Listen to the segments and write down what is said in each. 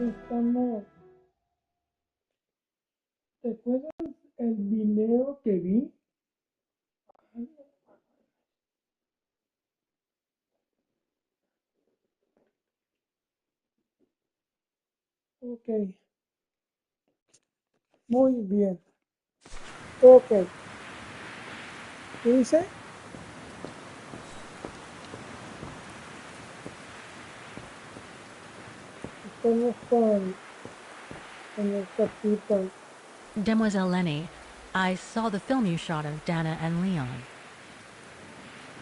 estamos. ¿Te acuerdas el video que vi? Ok, muy bien. Ok, ¿qué dice? Estamos con el capítulo. Demoiselle Lenny, I saw the film you shot of Dana and Leon.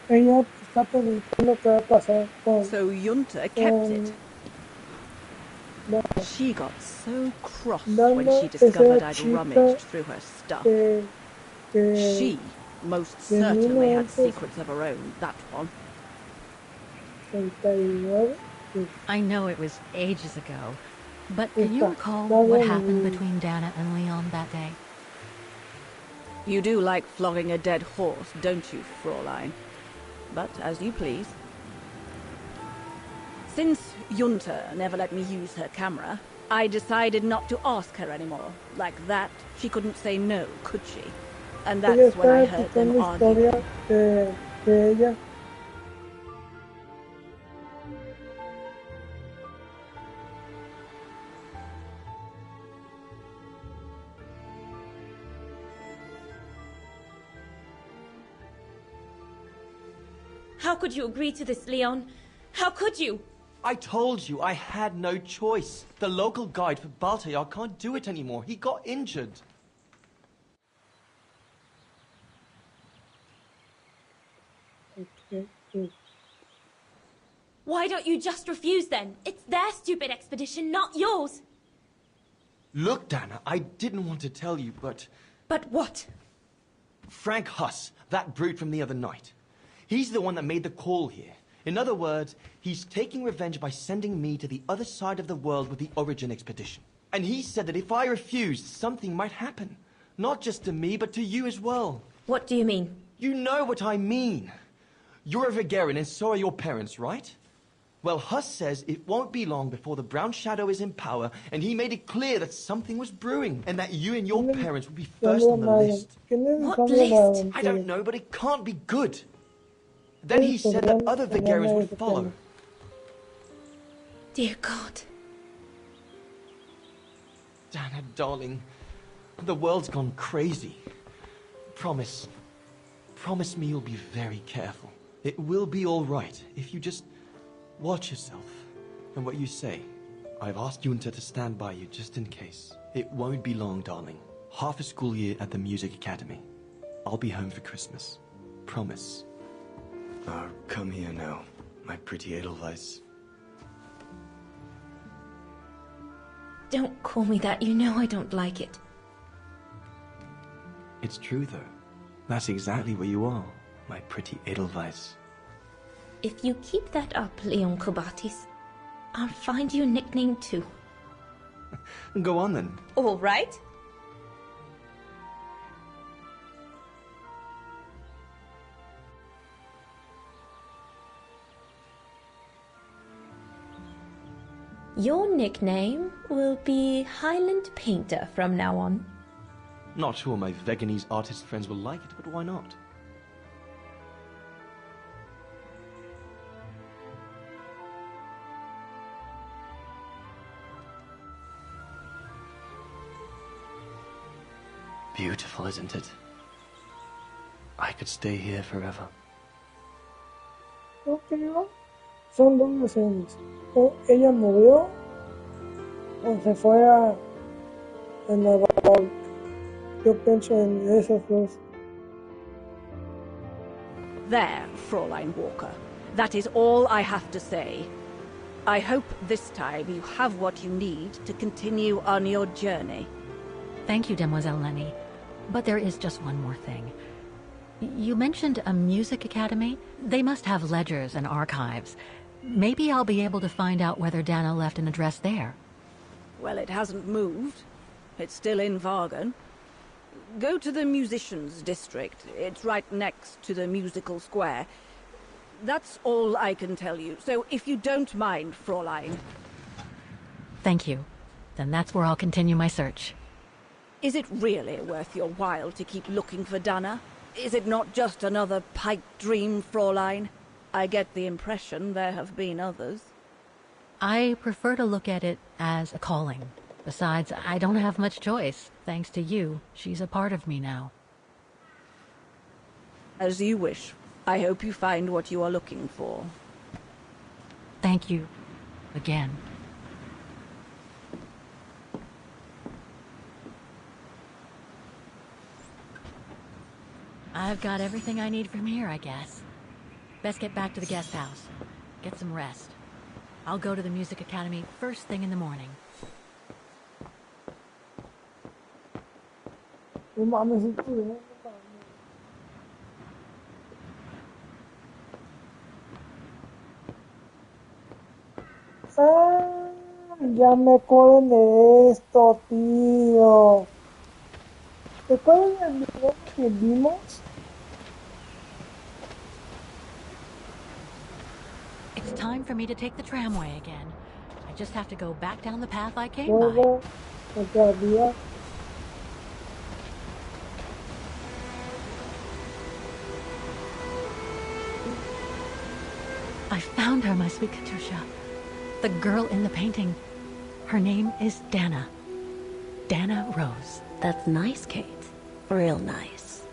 Ella está preguntando qué va a pasar con. So Junta kept it. She got so cross when she discovered I'd rummaged through her stuff. She most certainly had secrets of her own, that one. I know it was ages ago, but do you recall what happened between Dana and Leon that day? You do like flogging a dead horse, don't you, Fräulein? But as you please. Since Junta never let me use her camera, I decided not to ask her anymore. Like that, she couldn't say no, could she? And that's when I heard them arguing. How could you agree to this, Leon? How could you? I told you I had no choice. The local guide for Baltayar can't do it anymore. He got injured. Why don't you just refuse then? It's their stupid expedition, not yours. Look, Dana, I didn't want to tell you, but... But what? Frank Huss, that brute from the other night. He's the one that made the call here. In other words, he's taking revenge by sending me to the other side of the world with the Origin expedition. And he said that if I refused, something might happen. Not just to me, but to you as well. What do you mean? You know what I mean. You're a Vegarian and so are your parents, right? Well, Huss says it won't be long before the Brown Shadow is in power, and he made it clear that something was brewing, and that you and your parents would be first on the list. What list? I don't know, but it can't be good. Then he said that other Vegarians would follow. Dear God. Dana, darling, the world's gone crazy. Promise me you'll be very careful. It will be all right if you just watch yourself and what you say. I've asked Junta to stand by you just in case. It won't be long, darling. Half a school year at the Music Academy. I'll be home for Christmas. Promise. Oh, come here now, my pretty Edelweiss. Don't call me that. You know I don't like it. It's true, though. That's exactly what you are, my pretty Edelweiss. If you keep that up, Leon Kobatis, I'll find you a nickname too. Go on, then. All right. Your nickname will be Highland Painter from now on. Not sure my Veganese artist friends will like it, but why not? Beautiful, isn't it? I could stay here forever. Ok, son dos escenas. O ella murió o se fue a Nueva York. Yo pienso en esas dos. There, Fräulein Walker. That is all I have to say. I hope this time you have what you need to continue on your journey. Thank you, Demoiselle Lenny. But there is just one more thing. You mentioned a music academy? They must have ledgers and archives. Maybe I'll be able to find out whether Dana left an address there. Well, it hasn't moved. It's still in Vargan. Go to the musicians' district. It's right next to the musical square. That's all I can tell you. So if you don't mind, Fräulein. Thank you. then that's where I'll continue my search. Is it really worth your while to keep looking for Dana? Is it not just another pipe dream, Fraulein? I get the impression there have been others. I prefer to look at it as a calling. Besides, I don't have much choice. Thanks to you, she's a part of me now. As you wish. I hope you find what you are looking for. Thank you. Again. I've got everything I need from here, I guess. Best get back to the guest house. Get some rest. I'll go to the music academy first thing in the morning. No mames, esto de- Ah, ya me acuerdo de esto, tío. ¿Te acuerdas del video que vimos? It's time for me to take the tramway again. I just have to go back down the path I came by. Luego, el que había. I found her, my sweet Katusha. The girl in the painting. Her name is Dana. Dana Rose. That's nice, Kate. Real nice.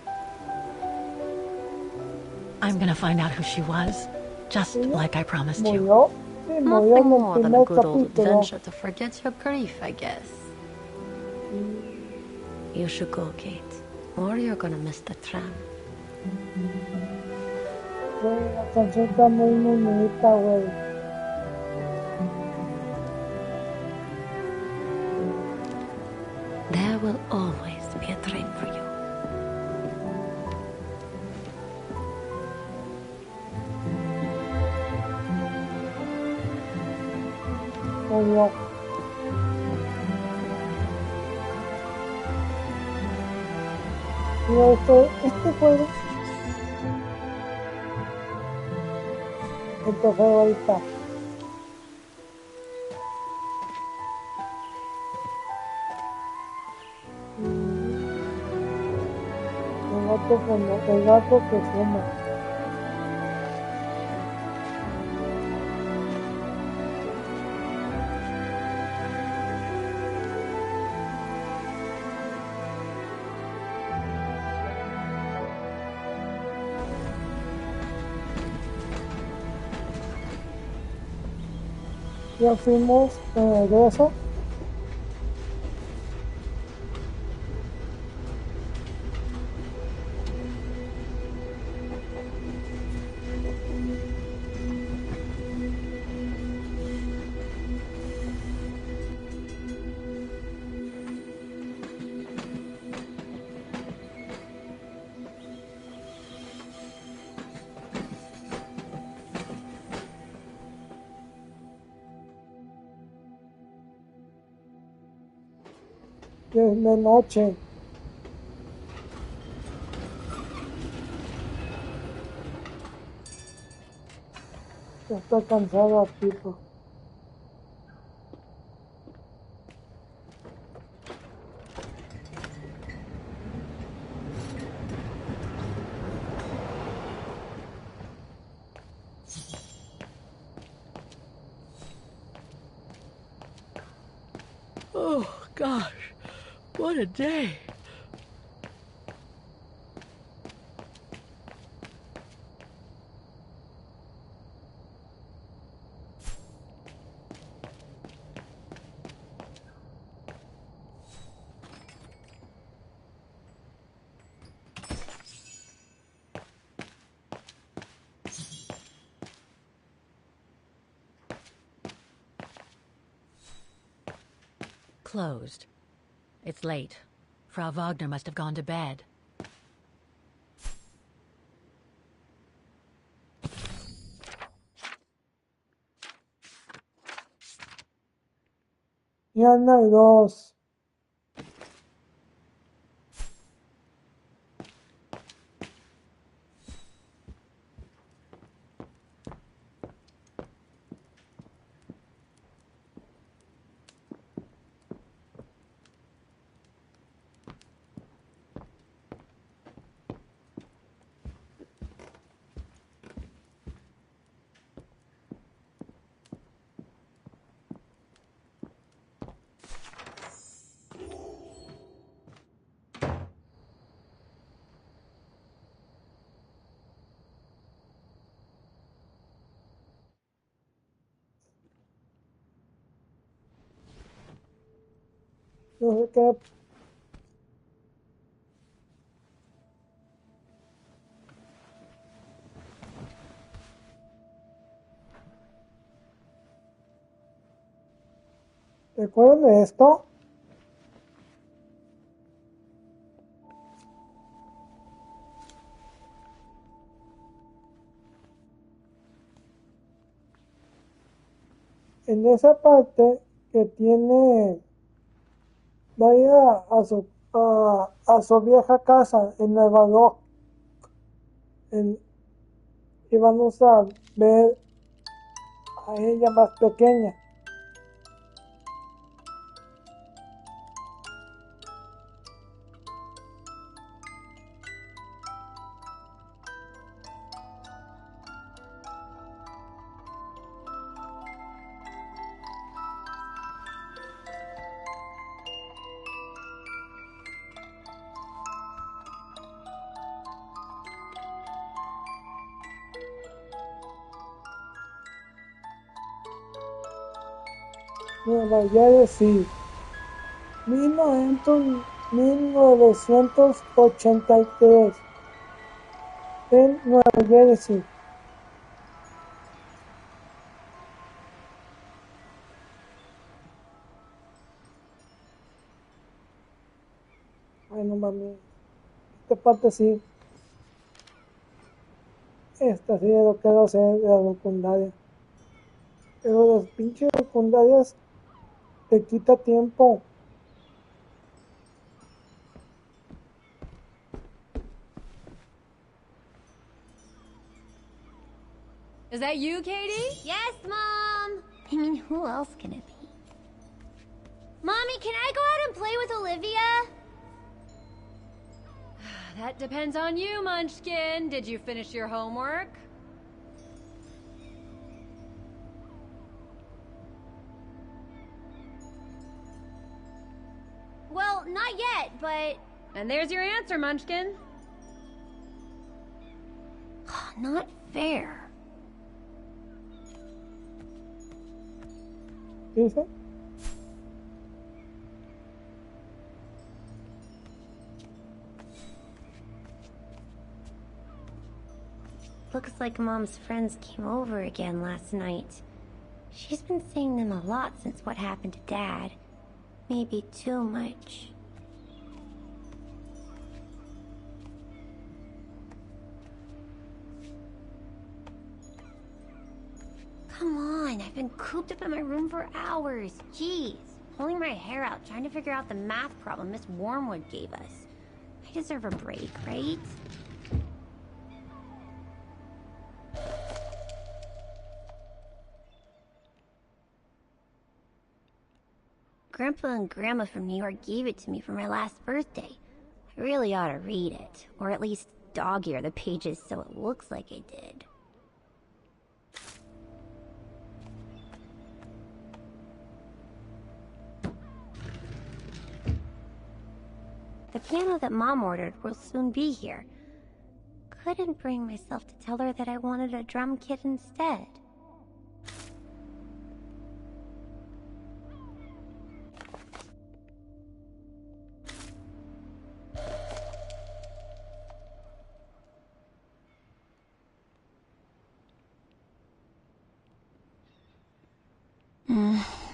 I'm gonna find out who she was, just like I promised you. Murió. Sí, murió Nothing en el more than a primer good old capítulo. adventure to forget your grief, I guess. You should go, Kate, or you're gonna miss the tram. Güey, la canción está muy bonita, güey. There will always be a train for you. Murió. Mira, este juego. Este juego ahí está. El gato que fuma. Ya fuimos de eso. Ya es de noche. Ya está cansado Tito. Oh, gosh. What a day. Closed. It's late. Frau Wagner must have gone to bed. Ya no hay dos. No sé qué. ¿Recuerdan de esto? En esa parte que tiene, vaya a su vieja casa en Nueva York y vamos a ver a ella más pequeña. Nueva Jersey, 1983, en Nueva Jersey. Ay, no mames. Esta parte sí. Esta sí es lo que quiero hacer de la secundaria. Pero las pinches secundarias te quita tiempo. Is that you, Katie? Yes, Mom! I mean, who else can it be? Mommy, can I go out and play with Olivia? That depends on you, Munchkin. Did you finish your homework? Well, not yet, but... And there's your answer, Munchkin. Not fair. Dice. Looks like Mom's friends came over again last night. She's been seeing them a lot since what happened to Dad. Maybe too much. Come on, I've been cooped up in my room for hours. Jeez, pulling my hair out, trying to figure out the math problem Miss Wormwood gave us. I deserve a break, right? Grandpa and Grandma from New York gave it to me for my last birthday. I really ought to read it, or at least dog-ear the pages so it looks like I did. The piano that Mom ordered will soon be here. Couldn't bring myself to tell her that I wanted a drum kit instead.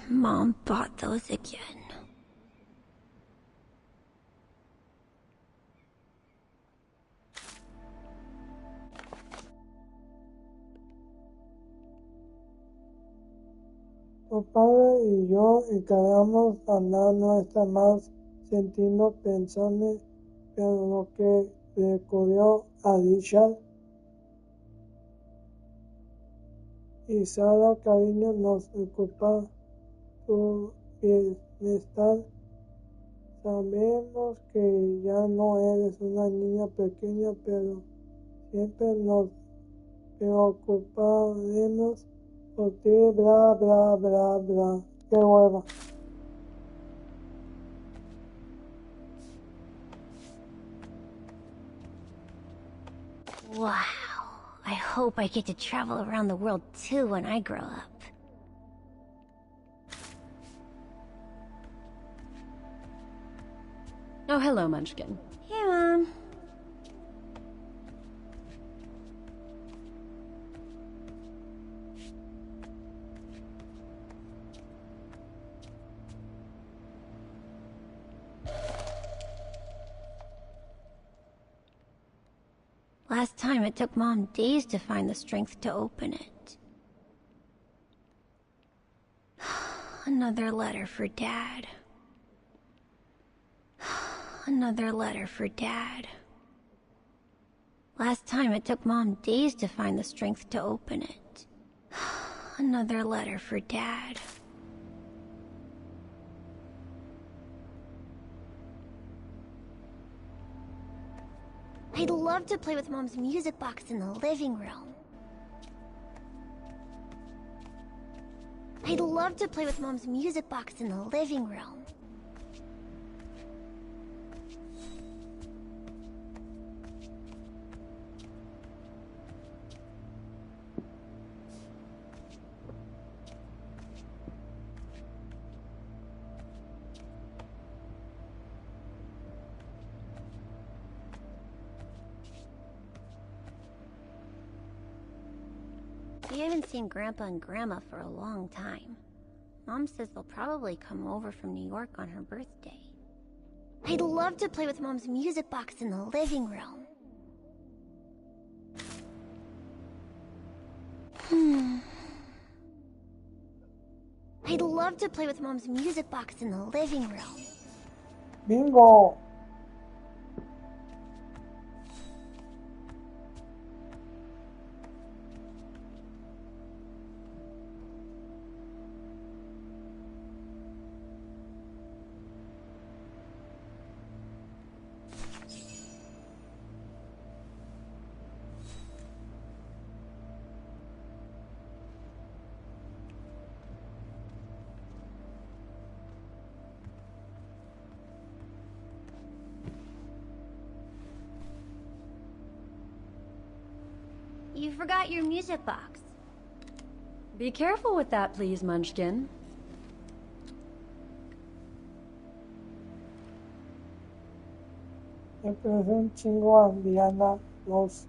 Mom bought those again. Tu padre y yo encargamos a andar nuestra más sintiendo pensarme, pero lo que le ocurrió a Richard y Sara, cariño, nos preocupa tu bienestar. Sabemos que ya no eres una niña pequeña, pero siempre nos preocuparemos por ti, bla, bla, bla, bla. Qué hueva. Wow. I hope I get to travel around the world too when I grow up. Oh, hello, Munchkin. Hey, Mom. Last time it took Mom days to find the strength to open it. Another letter for Dad. Another letter for Dad. Last time it took Mom days to find the strength to open it. Another letter for Dad. I'd love to play with Mom's music box in the living room. I'd love to play with Mom's music box in the living room. We haven't seen Grandpa and Grandma for a long time. Mom says they'll probably come over from New York on her birthday. I'd love to play with Mom's music box in the living room. I'd love to play with Mom's music box in the living room. Bingo. You forgot your music box. Be careful with that, please, Munchkin. Me parece un chingo a Diana Ross.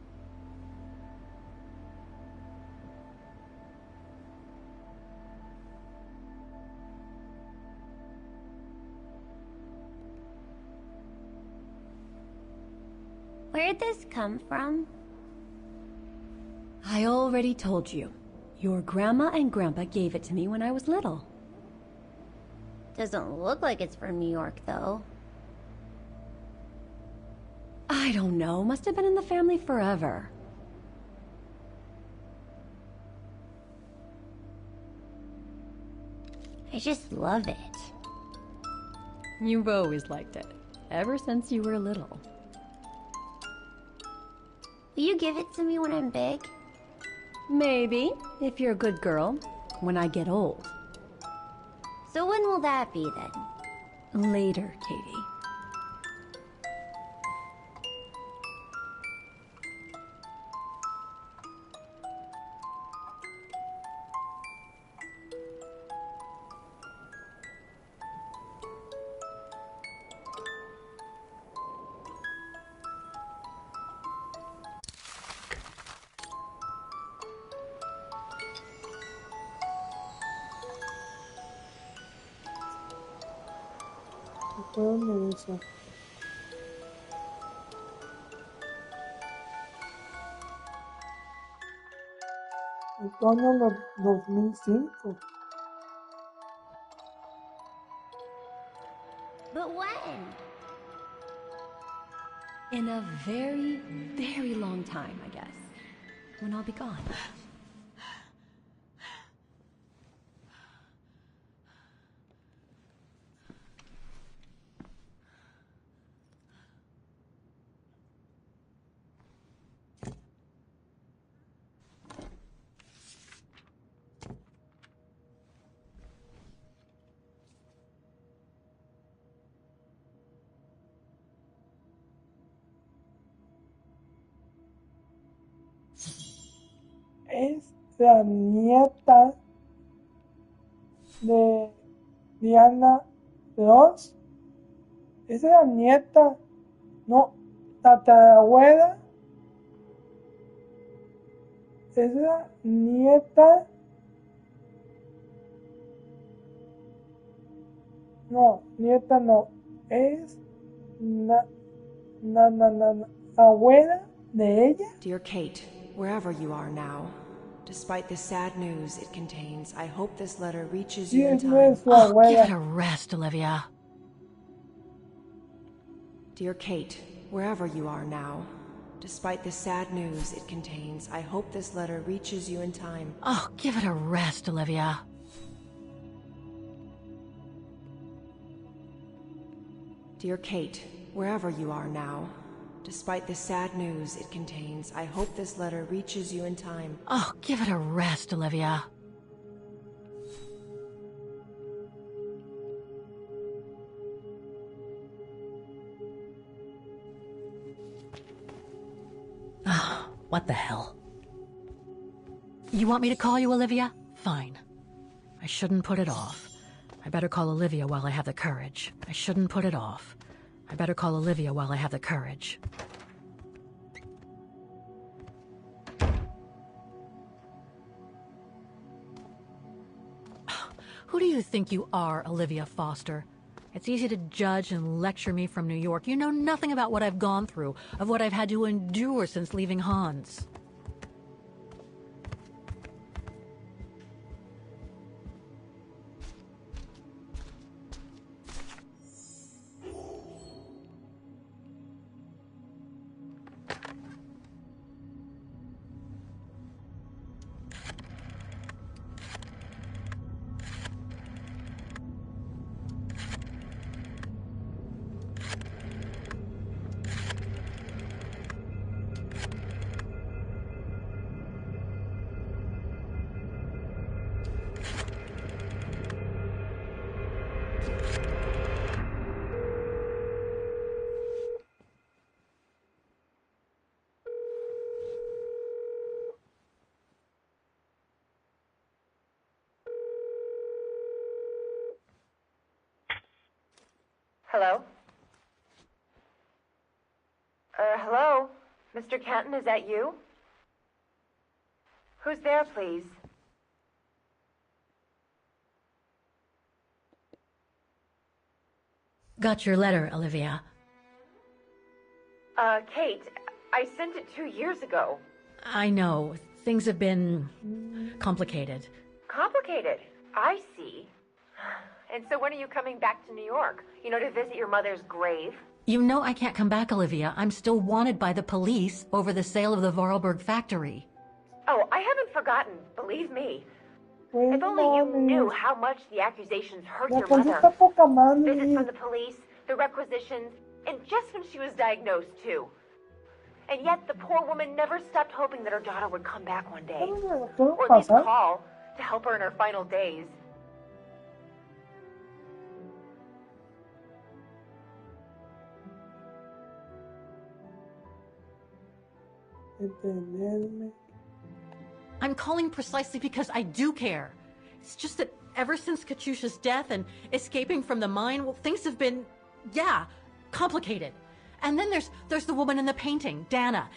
Where'd this come from? I already told you. Your grandma and grandpa gave it to me when I was little. Doesn't look like it's from New York, though. I don't know. Must have been in the family forever. I just love it. You've always liked it. Ever since you were little. Will you give it to me when I'm big? Maybe, if you're a good girl, when I get old. So when will that be, then? Later, Katie. ¿Dónde dice? Otoño del 2005. But when? In a very, very long time, I guess. When I'll be gone. Es la nieta de Diana Ross Esa es la nieta. No, tatarabuela. Esa es la nieta. No, nieta no. Es abuela de ella. Dear Kate, wherever you are now, despite the sad news it contains, I hope this letter reaches you in time. Oh, give it a rest, Olivia. Dear Kate, wherever you are now, despite the sad news it contains, I hope this letter reaches you in time. Oh, give it a rest, Olivia. Dear Kate, wherever you are now, despite the sad news it contains, I hope this letter reaches you in time. Oh, give it a rest, Olivia. Oh, what the hell? You want me to call you Olivia? Fine. I shouldn't put it off. I better call Olivia while I have the courage. I shouldn't put it off. I better call Olivia while I have the courage. Who do you think you are, Olivia Foster? It's easy to judge and lecture me from New York. You know nothing about what I've gone through, of what I've had to endure since leaving Hans. Hello? Hello? Mr. Kenton, is that you? Who's there, please? Got your letter, Olivia. Kate, I sent it 2 years ago. I know. Things have been complicated. Complicated? I see. And so when are you coming back to New York? You know, to visit your mother's grave? You know I can't come back, Olivia. I'm still wanted by the police over the sale of the Vorarlberg factory. Oh, I haven't forgotten, believe me. If only you knew how much the accusations hurt your mother. Visits from the police, the requisitions, and just when she was diagnosed, too. And yet the poor woman never stopped hoping that her daughter would come back one day. Or at least call to help her in her final days. I'm calling precisely because I do care. It's just that ever since Katyusha's death and escaping from the mine, well, things have been, complicated. And then there's the woman in the painting, Dana.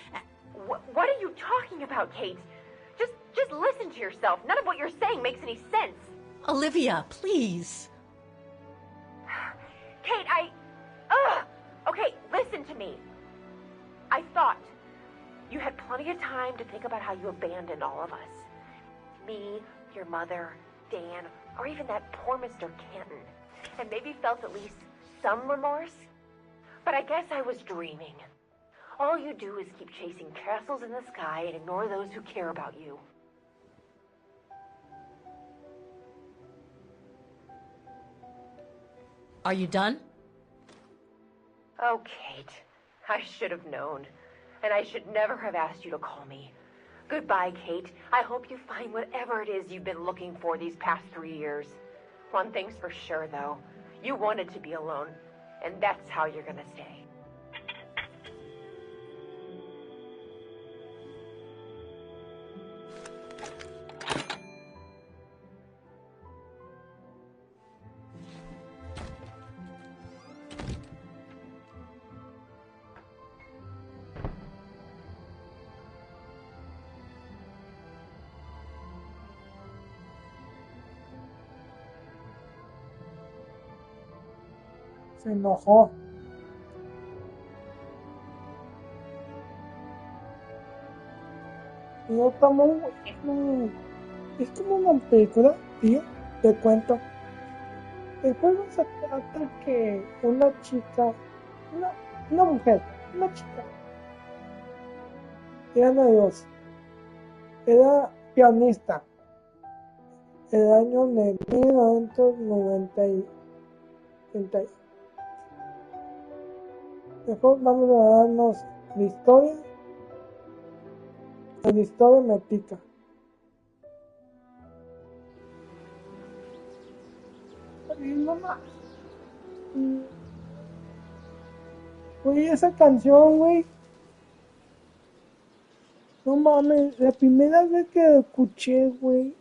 What are you talking about, Kate? Just listen to yourself. None of what you're saying makes any sense. Olivia, please. Kate, Okay, listen to me. I thought you had plenty of time to think about how you abandoned all of us. Me, your mother, Dan, or even that poor Mr. Kenton. And maybe felt at least some remorse. But I guess I was dreaming. All you do is keep chasing castles in the sky and ignore those who care about you. Are you done? Oh, Kate, I should have known. And I should never have asked you to call me. Goodbye, Kate. I hope you find whatever it is you've been looking for these past 3 years. One thing's for sure, though. You wanted to be alone, and that's how you're gonna stay. Se enojó. Y yo también, es como una película, tío, te cuento. El juego se trata que una chica, una, una mujer, una chica, eran de dos, era pianista, el año de 1990. Mejor vamos a darnos la historia. La historia me pica. Ay, no mames. Güey, esa canción, güey. No mames, la primera vez que la escuché, güey.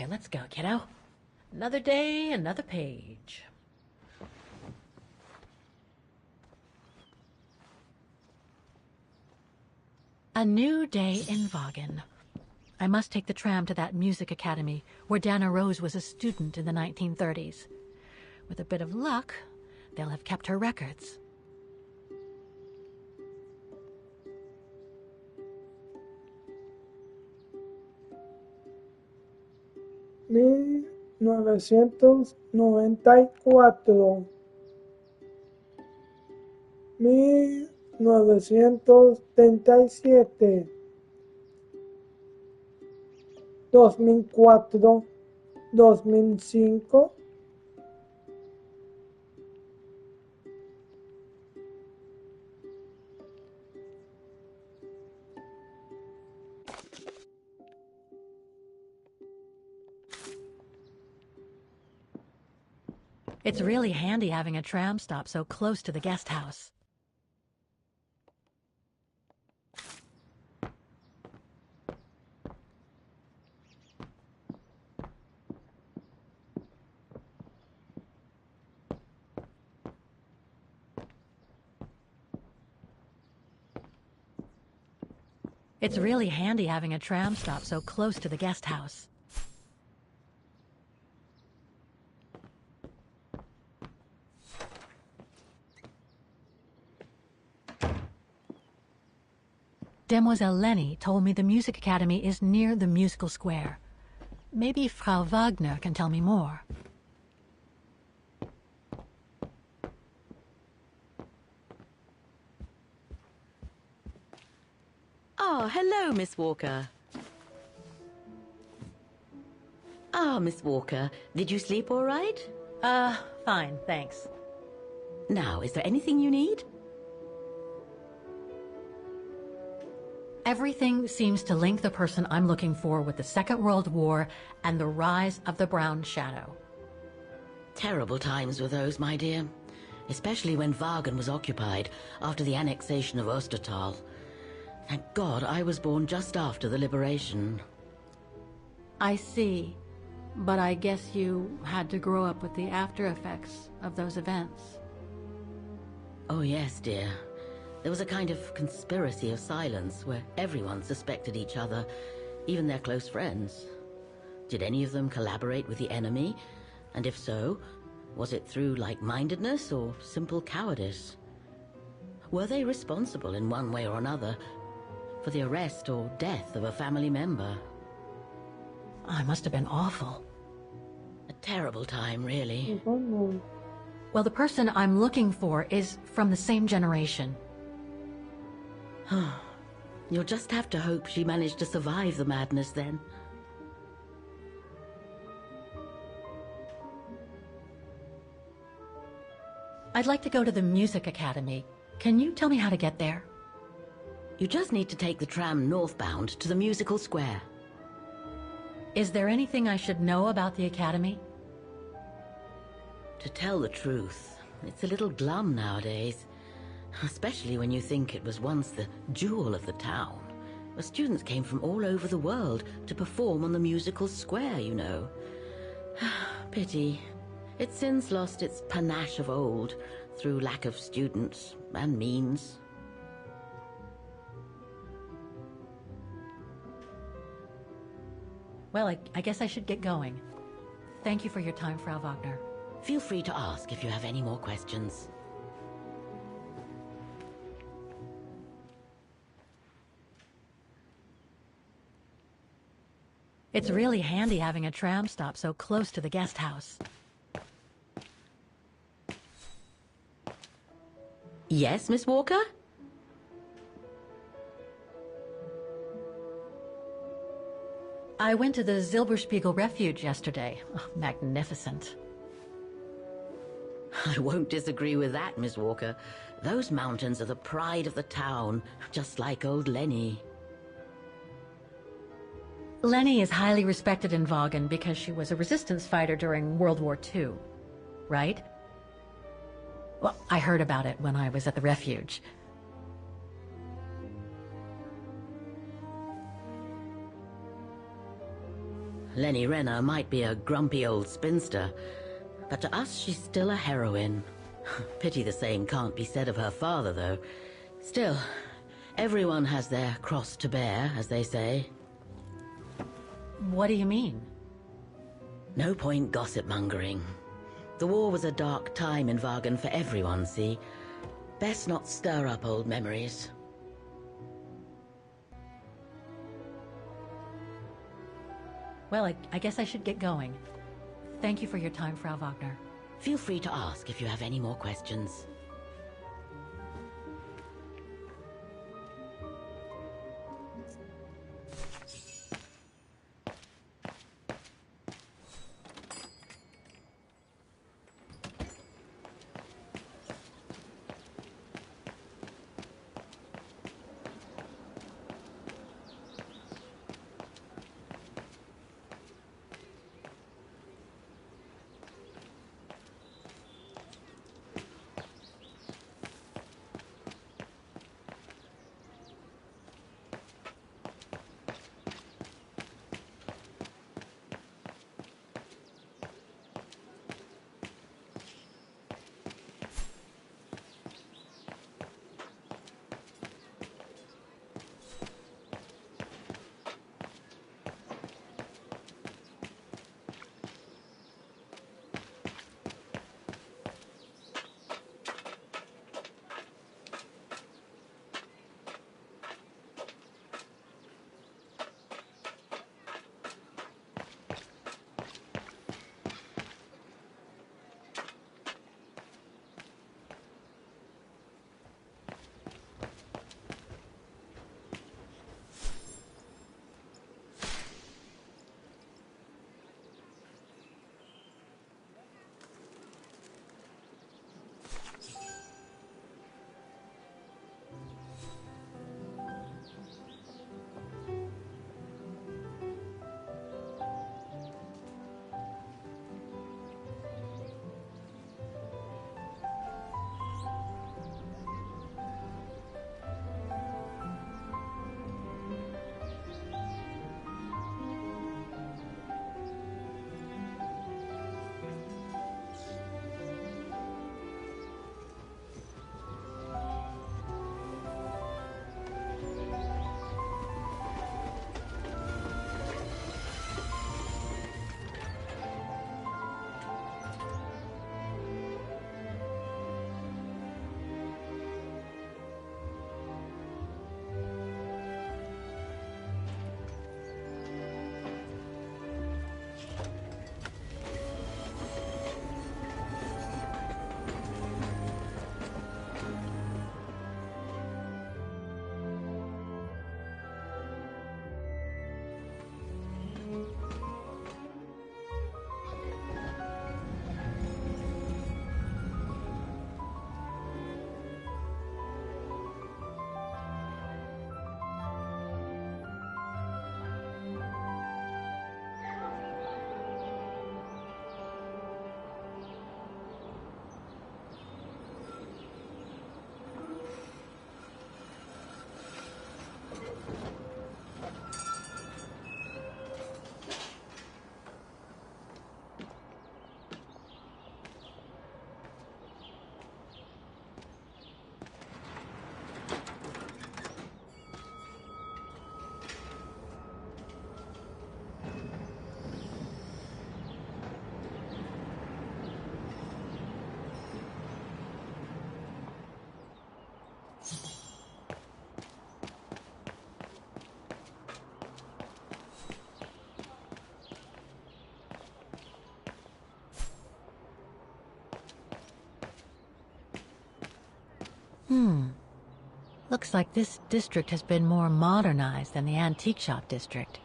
Okay, let's go, kiddo. Another day, another page. A new day in Vaughan. I must take the tram to that music academy where Dana Rose was a student in the 1930s. With a bit of luck, they'll have kept her records. $1994, 1937, 2004, 2005. It's really handy having a tram stop so close to the guest house. It's really handy having a tram stop so close to the guest house. Demoiselle Lenny told me the music academy is near the musical square. Maybe Frau Wagner can tell me more. Oh, hello, Miss Walker. Ah, Miss Walker, did you sleep all right? Fine, thanks. Now, is there anything you need? Everything seems to link the person I'm looking for with the Second World War and the rise of the Brown Shadow. Terrible times were those, my dear. Especially when Vaughan was occupied after the annexation of Ostertal. Thank God I was born just after the liberation. I see. But I guess you had to grow up with the after effects of those events. Oh yes, dear. There was a kind of conspiracy of silence where everyone suspected each other, even their close friends. Did any of them collaborate with the enemy? And if so, was it through like-mindedness or simple cowardice? Were they responsible in one way or another for the arrest or death of a family member? I must have been awful. A terrible time, really. Well, the person I'm looking for is from the same generation. You'll just have to hope she managed to survive the madness then. I'd like to go to the music academy. Can you tell me how to get there? You just need to take the tram northbound to the musical square. Is there anything I should know about the academy? To tell the truth, it's a little glum nowadays. Especially when you think it was once the jewel of the town, where students came from all over the world to perform on the musical square, you know. Pity. It's since lost its panache of old through lack of students and means. Well, I guess I should get going. Thank you for your time, Frau Wagner. Feel free to ask if you have any more questions. It's really handy having a tram stop so close to the guest house. Yes, Miss Walker? I went to the Silberspiegel Refuge yesterday. Oh, magnificent. I won't disagree with that, Miss Walker. Those mountains are the pride of the town, just like old Lenny. Lenny is highly respected in Vaughan because she was a resistance fighter during World War II, right? Well, I heard about it when I was at the refuge. Lenny Renner might be a grumpy old spinster, but to us she's still a heroine. Pity the same can't be said of her father, though. Still, everyone has their cross to bear, as they say. What do you mean? No point gossip-mongering. The war was a dark time in Vagan for everyone, see? Best not stir up old memories. Well, I guess I should get going. Thank you for your time, Frau Wagner. Feel free to ask if you have any more questions. Looks like this district has been more modernized than the antique shop district.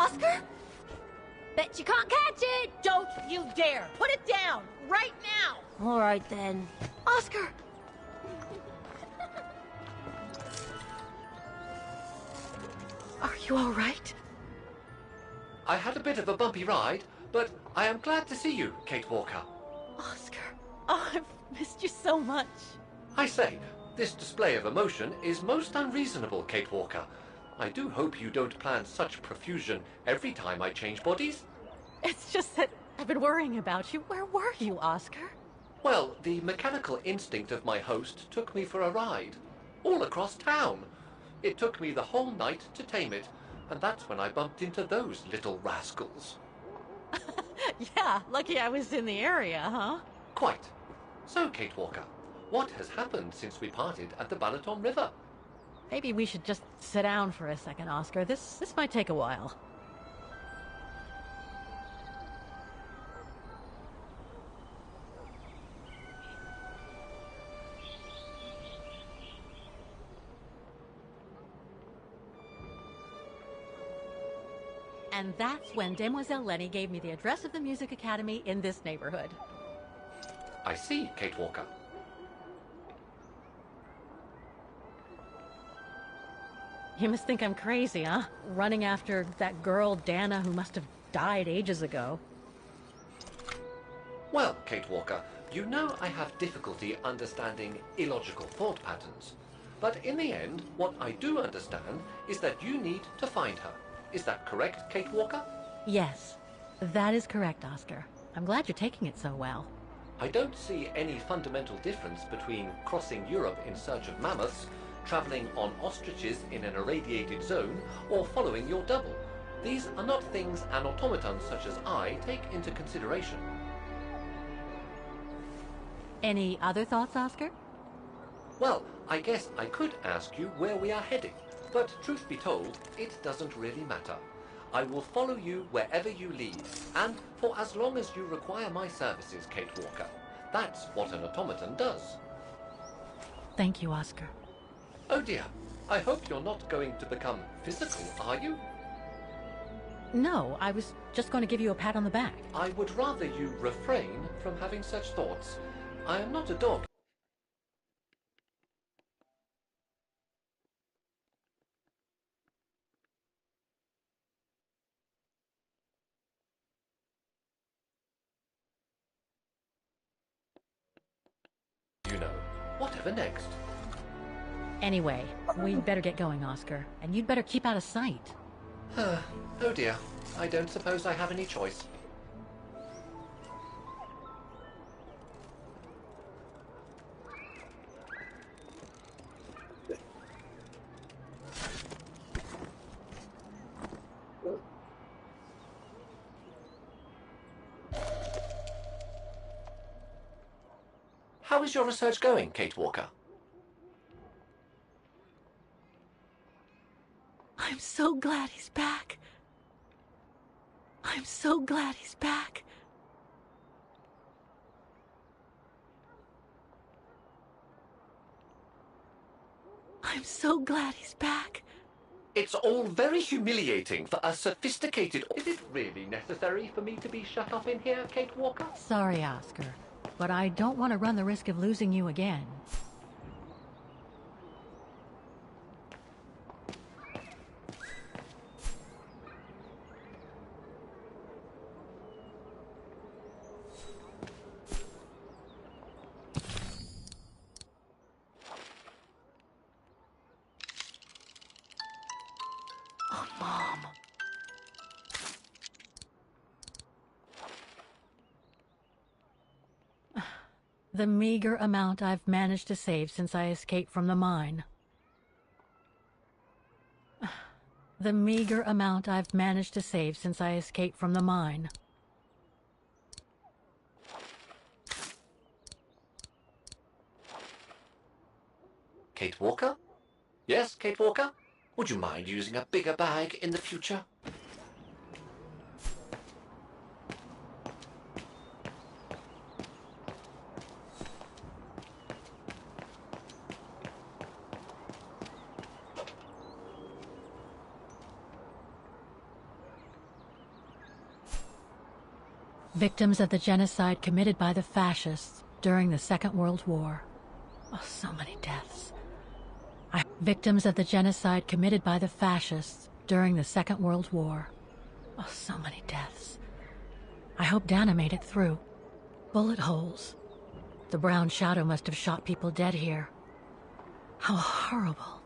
Oscar? Bet you can't catch it! Don't you dare! Put it down! Right now! All right, then. Oscar! Are you all right? I had a bit of a bumpy ride, but I am glad to see you, Kate Walker. Oscar. Oh, I've missed you so much. I say, this display of emotion is most unreasonable, Kate Walker. I do hope you don't plan such profusion every time I change bodies. It's just that I've been worrying about you. Where were you, Oscar? Well, the mechanical instinct of my host took me for a ride, all across town. It took me the whole night to tame it, and that's when I bumped into those little rascals. Yeah, lucky I was in the area, huh? Quite. So, Kate Walker, what has happened since we parted at the Balaton River? Maybe we should just sit down for a second, Oscar. This might take a while. And that's when Demoiselle Lenny gave me the address of the Music Academy in this neighborhood. I see, Kate Walker. You must think I'm crazy, huh? Running after that girl, Dana, who must have died ages ago. Well, Kate Walker, you know I have difficulty understanding illogical thought patterns. But in the end, what I do understand is that you need to find her. Is that correct, Kate Walker? Yes, that is correct, Oscar. I'm glad you're taking it so well. I don't see any fundamental difference between crossing Europe in search of mammoths, traveling on ostriches in an irradiated zone, or following your double. These are not things an automaton such as I take into consideration. Any other thoughts, Oscar? Well, I guess I could ask you where we are heading, but truth be told, it doesn't really matter. I will follow you wherever you lead, and for as long as you require my services, Kate Walker. That's what an automaton does. Thank you, Oscar. Oh dear, I hope you're not going to become physical, are you? No, I was just going to give you a pat on the back. I would rather you refrain from having such thoughts. I am not a dog. You know, whatever next? Anyway, we'd better get going, Oscar. And you'd better keep out of sight. Oh dear, I don't suppose I have any choice. How is your research going, Kate Walker? I'm so glad he's back. I'm so glad he's back. I'm so glad he's back. It's all very humiliating for a sophisticated... Is it really necessary for me to be shut up in here, Kate Walker? Sorry, Oscar, but I don't want to run the risk of losing you again. Oh, Mom. The meager amount I've managed to save since I escaped from the mine. The meager amount I've managed to save since I escaped from the mine. Kate Walker? Yes, Kate Walker? Would you mind using a bigger bag in the future? Victims of the genocide committed by the fascists during the Second World War. Oh, so many deaths. Victims of the genocide committed by the fascists during the Second World War. Oh, so many deaths. I hope Dana made it through. Bullet holes. The brown shadow must have shot people dead here. How horrible.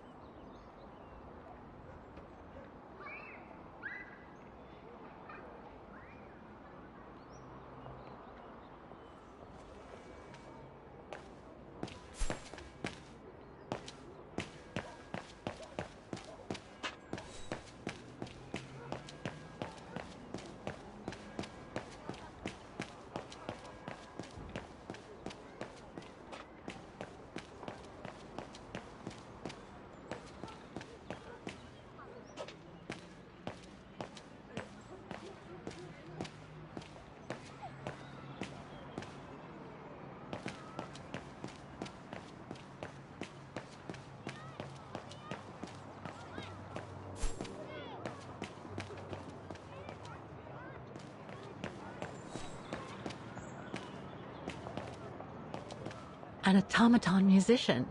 An automaton musician.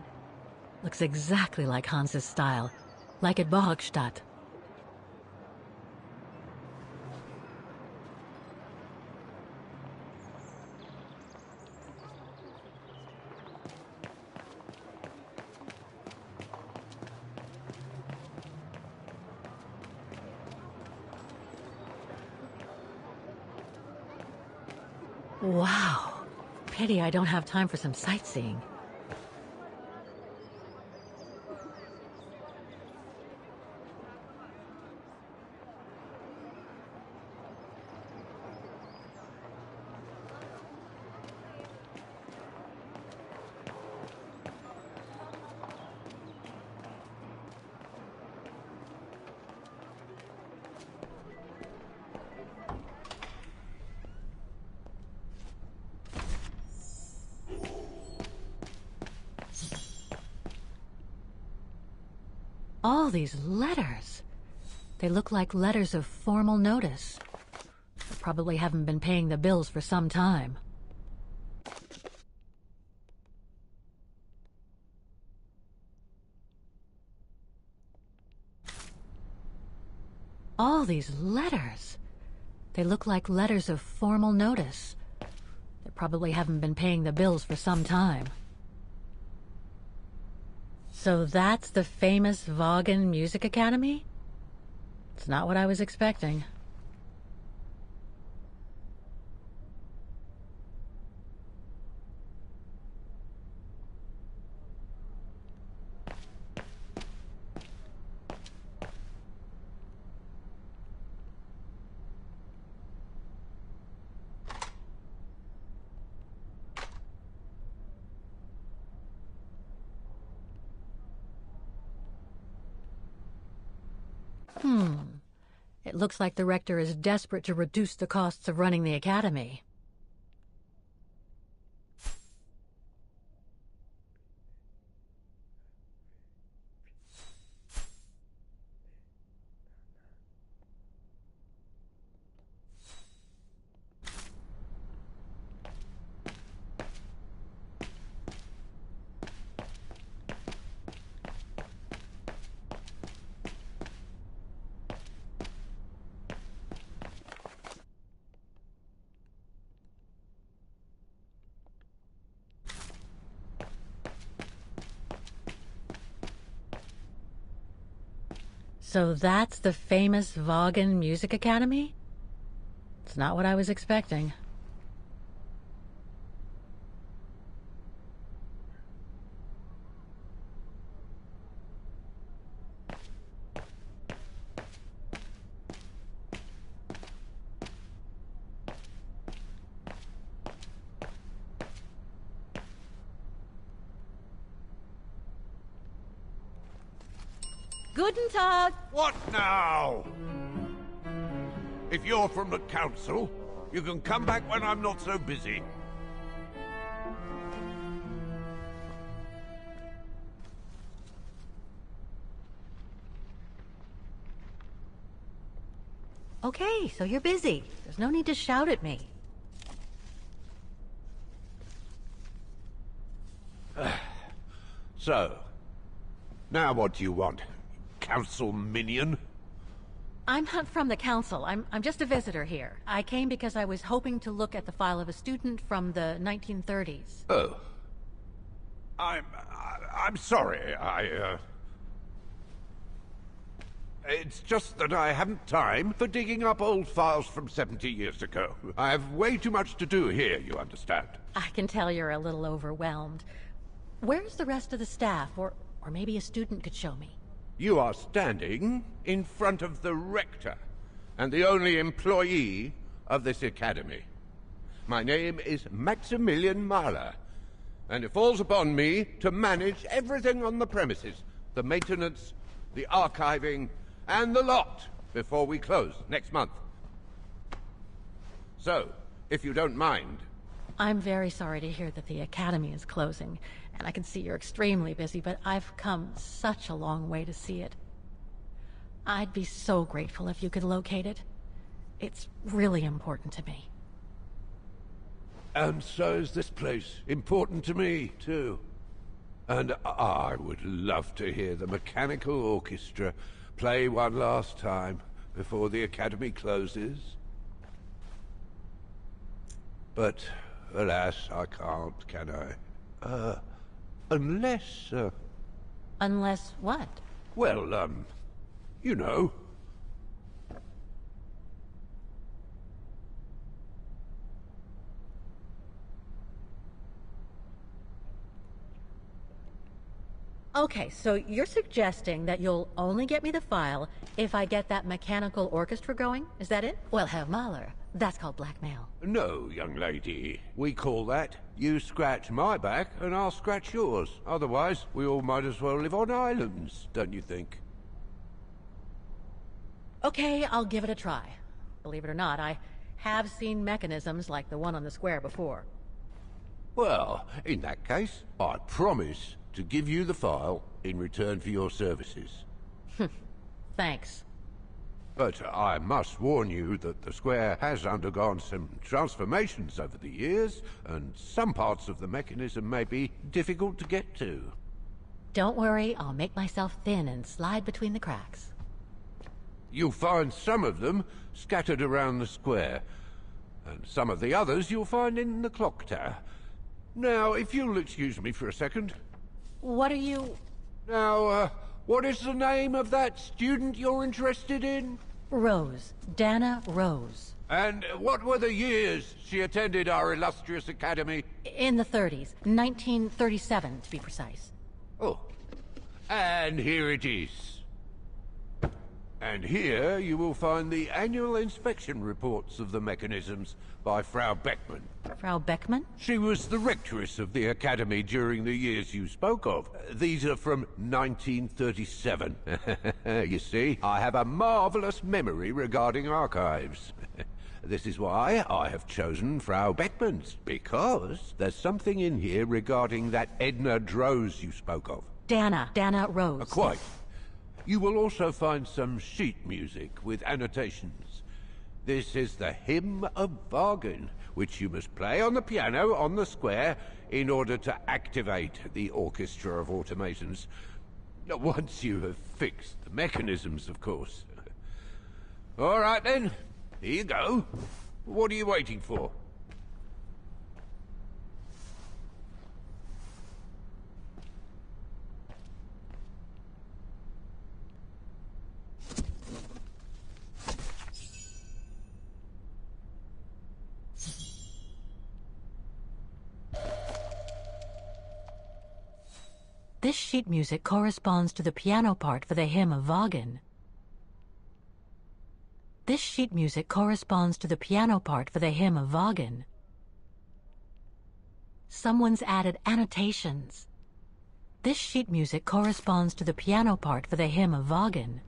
Looks exactly like Hans's style, like at Bohogstadt. Wow. Pity I don't have time for some sightseeing. All these letters. They look like letters of formal notice. They probably haven't been paying the bills for some time. All these letters. They look like letters of formal notice. They probably haven't been paying the bills for some time. So that's the famous Vaughan Music Academy? It's not what I was expecting. It looks like the rector is desperate to reduce the costs of running the academy. So that's the famous Vaughan Music Academy? It's not what I was expecting. Guten Tag! What now? If you're from the council, you can come back when I'm not so busy. Okay, so you're busy. There's no need to shout at me. So, now what do you want? Council minion? I'm not from the council. I'm just a visitor here. I came because I was hoping to look at the file of a student from the 1930s. Oh. I'm sorry, It's just that I haven't time for digging up old files from 70 years ago. I have way too much to do here, you understand. I can tell you're a little overwhelmed. Where's the rest of the staff? Or maybe a student could show me. You are standing in front of the rector, and the only employee of this academy. My name is Maximilian Mahler, and it falls upon me to manage everything on the premises. The maintenance, the archiving, and the lot before we close next month. So, if you don't mind... I'm very sorry to hear that the academy is closing, and I can see you're extremely busy, but I've come such a long way to see it. I'd be so grateful if you could locate it. It's really important to me. And so is this place important to me, too. And I would love to hear the mechanical orchestra play one last time before the academy closes. But, alas, I can't, can I? Unless, Unless what? Well, you know. Okay, so you're suggesting that you'll only get me the file if I get that mechanical orchestra going? Is that it? Well, Herr Mahler, that's called blackmail. No, young lady. We call that, you scratch my back and I'll scratch yours. Otherwise, we all might as well live on islands, don't you think? Okay, I'll give it a try. Believe it or not, I have seen mechanisms like the one on the square before. Well, in that case, I promise to give you the file in return for your services. Thanks. But I must warn you that the square has undergone some transformations over the years, and some parts of the mechanism may be difficult to get to. Don't worry, I'll make myself thin and slide between the cracks. You'll find some of them scattered around the square, and some of the others you'll find in the clock tower. Now, if you'll excuse me for a second. What are you... Now, what is the name of that student you're interested in? Rose. Dana Rose. And what were the years she attended our illustrious academy? In the 30s. 1937, to be precise. Oh. And here it is. And here you will find the annual inspection reports of the mechanisms by Frau Beckmann. Frau Beckmann? She was the rectress of the academy during the years you spoke of. These are from 1937. You see, I have a marvelous memory regarding archives. This is why I have chosen Frau Beckmann's, because there's something in here regarding that Edna Droz you spoke of. Dana Rose. Quite. You will also find some sheet music with annotations. This is the Hymn of Bargain, which you must play on the piano on the square in order to activate the Orchestra of Automatons. Once you have fixed the mechanisms, of course. All right then, here you go. What are you waiting for? This sheet music corresponds to the piano part for the Hymn of Wagen. This sheet music corresponds to the piano part for the Hymn of Wagen. Someone's added annotations. This sheet music corresponds to the piano part for the Hymn of Wagen.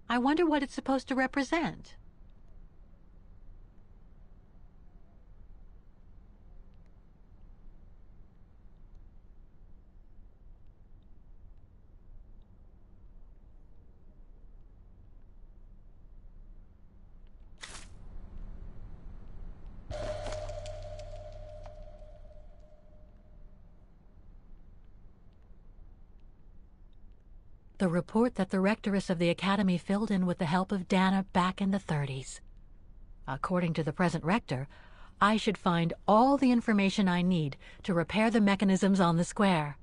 I wonder what it's supposed to represent. the report that the rectoress of the academy filled in with the help of Dana back in the 30s. According to the present rector, I should find all the information I need to repair the mechanisms on the square.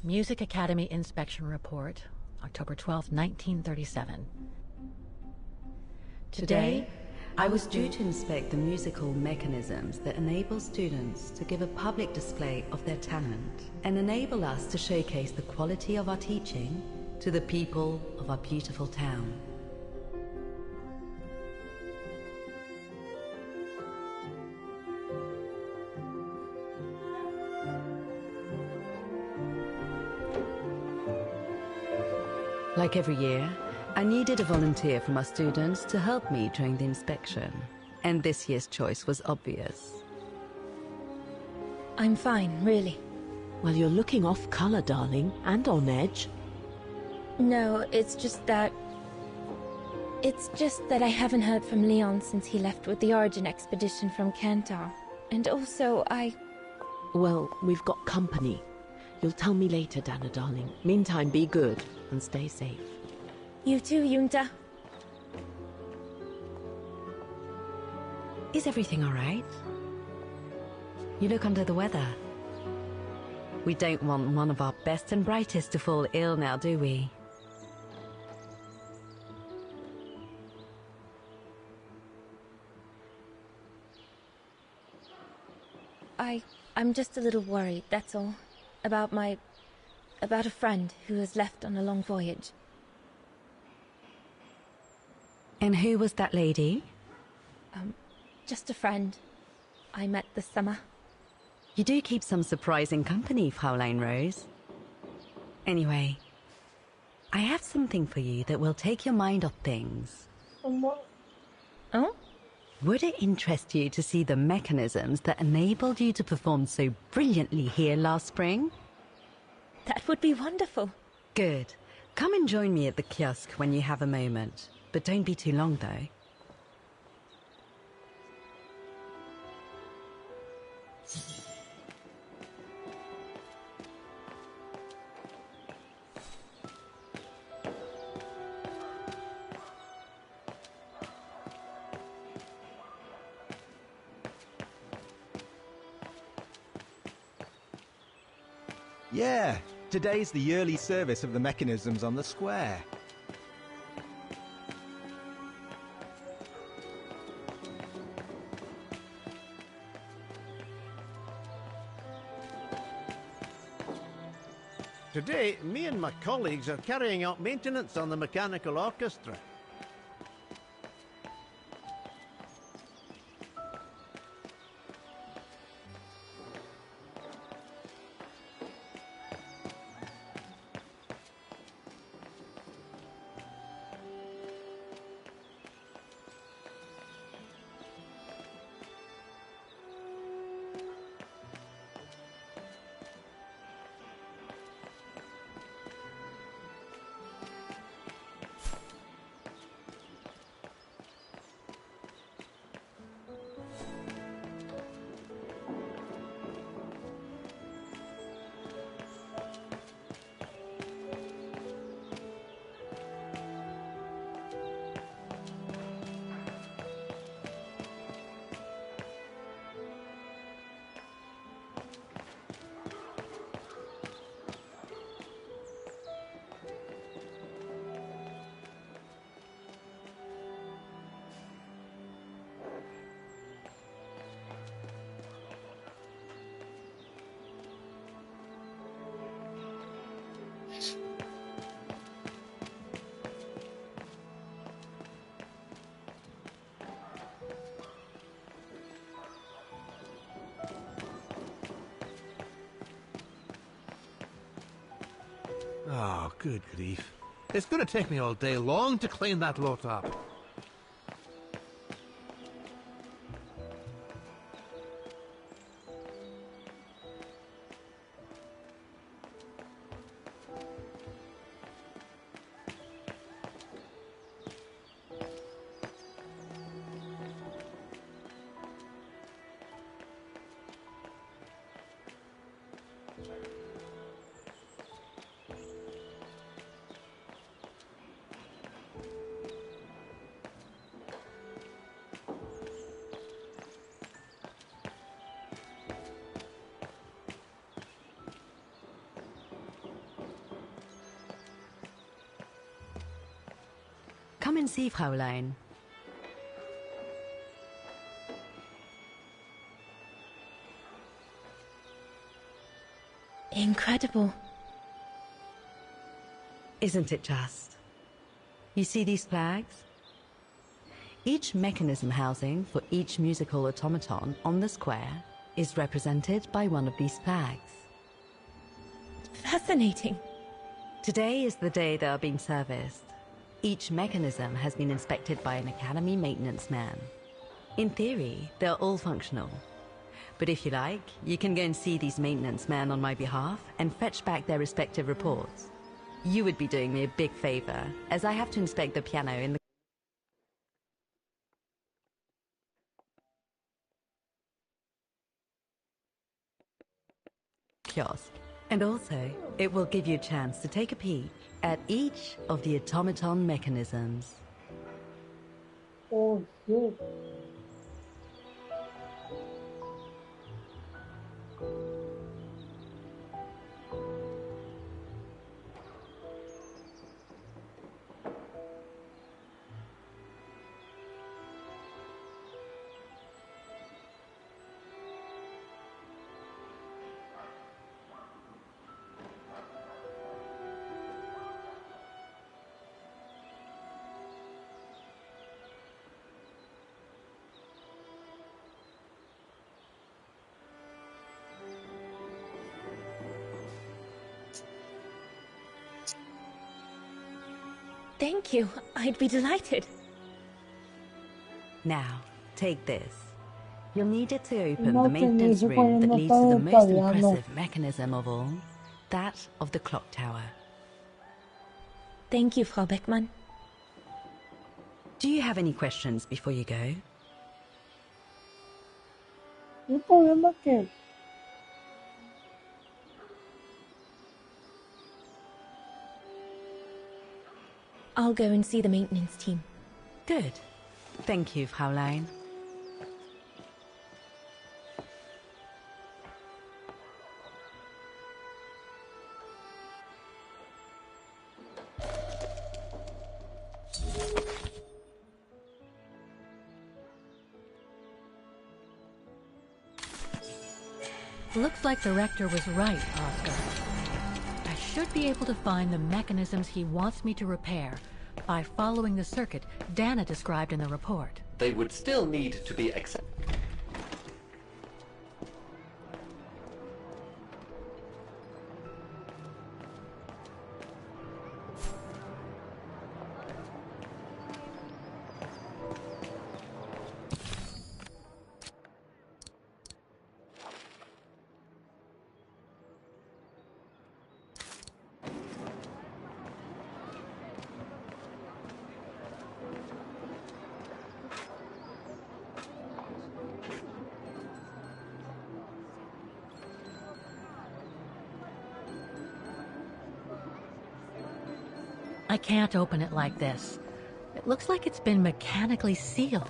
Music Academy Inspection Report, October 12, 1937. Today, I was due to inspect the musical mechanisms that enable students to give a public display of their talent and enable us to showcase the quality of our teaching to the people of our beautiful town. Like every year, I needed a volunteer from our students to help me during the inspection, and this year's choice was obvious. I'm fine, really. Well, you're looking off color, darling, and on edge. No, it's just that I haven't heard from Leon since he left with the Origin expedition from Kantar. And also, Well, we've got company. You'll tell me later, Dana, darling. Meantime, be good and stay safe. You too, Yunta. Is everything all right? You look under the weather. We don't want one of our best and brightest to fall ill now, do we? I'm just a little worried, that's all. About a friend who has left on a long voyage. And who was that lady? Just a friend I met this summer. You do keep some surprising company, Fraulein Rose. Anyway, I have something for you that will take your mind off things. What? Oh? Would it interest you to see the mechanisms that enabled you to perform so brilliantly here last spring? That would be wonderful. Good. Come and join me at the kiosk when you have a moment. But don't be too long, though. Yeah, today's the yearly service of the mechanisms on the square. Today, me and my colleagues are carrying out maintenance on the mechanical orchestra. Oh, good grief. It's going to take me all day long to clean that lot up. Come and see, Fräulein. Incredible. Isn't it just? You see these flags? Each mechanism housing for each musical automaton on the square is represented by one of these flags. Fascinating. Today is the day they are being serviced. Each mechanism has been inspected by an Academy maintenance man. In theory, they're all functional. But if you like, you can go and see these maintenance men on my behalf and fetch back their respective reports. You would be doing me a big favor, as I have to inspect the piano in the kiosk. And also, it will give you a chance to take a peek at each of the automaton mechanisms. Oh, shit. Thank you. I'd be delighted. Now, take this. You'll need it to open No the te maintenance dice room that cuando leads to está the en most italiano. impressive mechanism of all, that of the clock tower. Thank you, Frau Beckmann. Do you have any questions before you go? El problema es que I'll go and see the maintenance team. Good. Thank you, Fräulein. Looks like the rector was right, Oscar. I should be able to find the mechanisms he wants me to repair by following the circuit Dana described in the report. They would still need to be accepted. I can't open it like this. It looks like it's been mechanically sealed.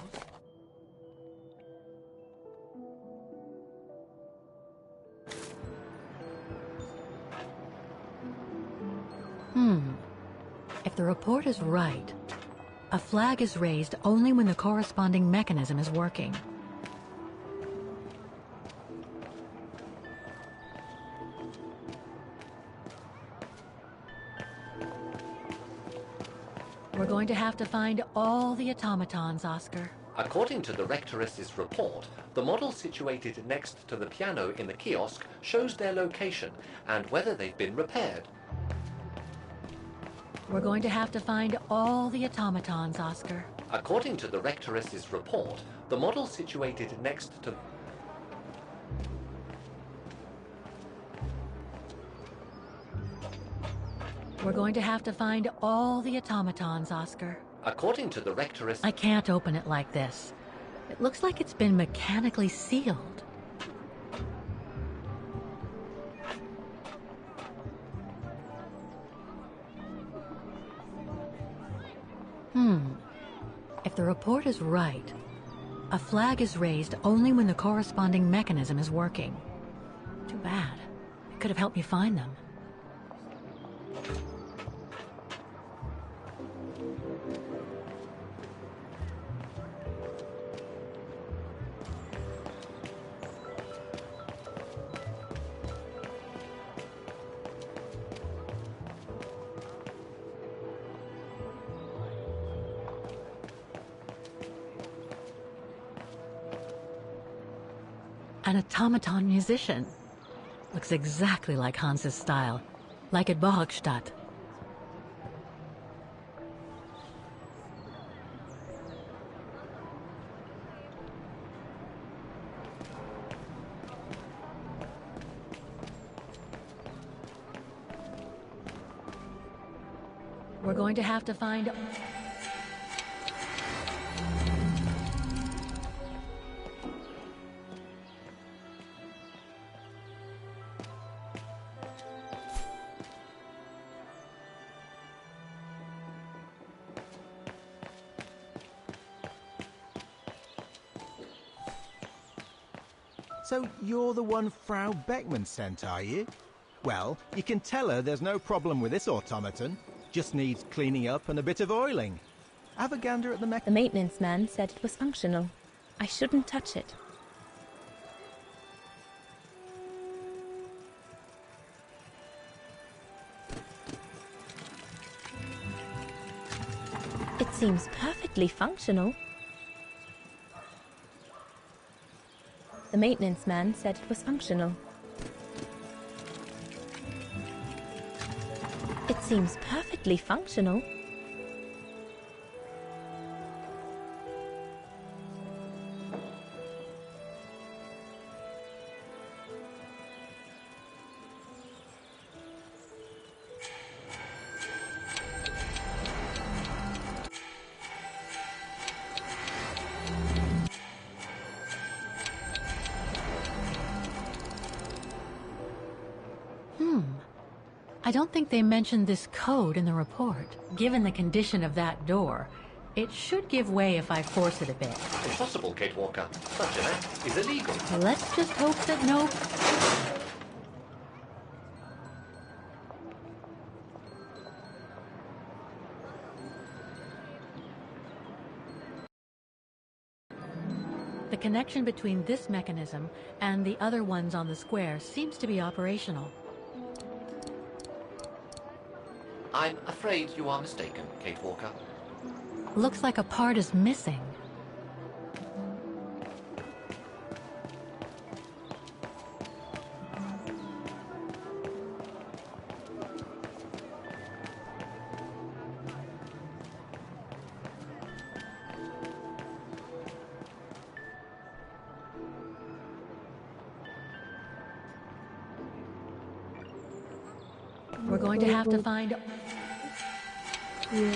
If the report is right, a flag is raised only when the corresponding mechanism is working. We're going to have to find all the automatons, Oscar. According to the Rectoress's report, the model situated next to the piano in the kiosk shows their location and whether they've been repaired. We're going to have to find all the automatons, Oscar. According to the Rectoress's report, the model situated next to... We're going to have to find all the automatons, Oscar. According to the Rectoress... I can't open it like this. It looks like it's been mechanically sealed. If the report is right, a flag is raised only when the corresponding mechanism is working. Too bad. It could have helped me find them. An automaton musician. Looks exactly like Hans's style, like at Bohogstadt. We're going to have to find... So you're the one Frau Beckman sent, are you? Well, you can tell her there's no problem with this automaton. Just needs cleaning up and a bit of oiling. Have a gander at the The maintenance man said it was functional. I shouldn't touch it. It seems perfectly functional. The maintenance man said it was functional. It seems perfectly functional. I don't think they mentioned this code in the report. Given the condition of that door, it should give way if I force it a bit. Impossible, Kate Walker. Such an act is illegal. Let's just hope that no... The connection between this mechanism and the other ones on the square seems to be operational. I'm afraid you are mistaken, Kate Walker. Looks like a part is missing. We're going to have to find... Yeah.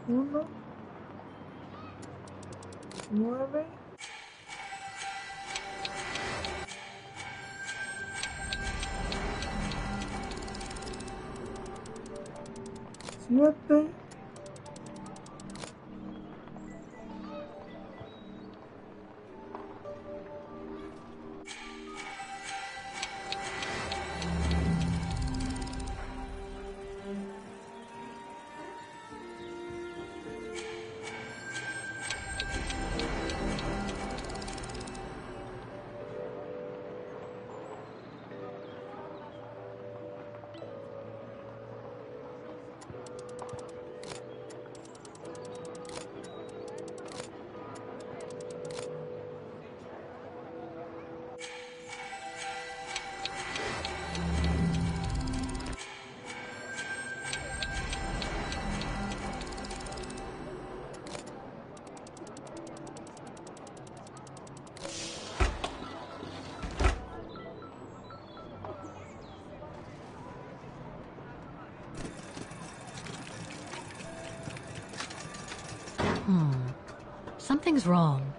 Uno, 9, 7, Something's wrong.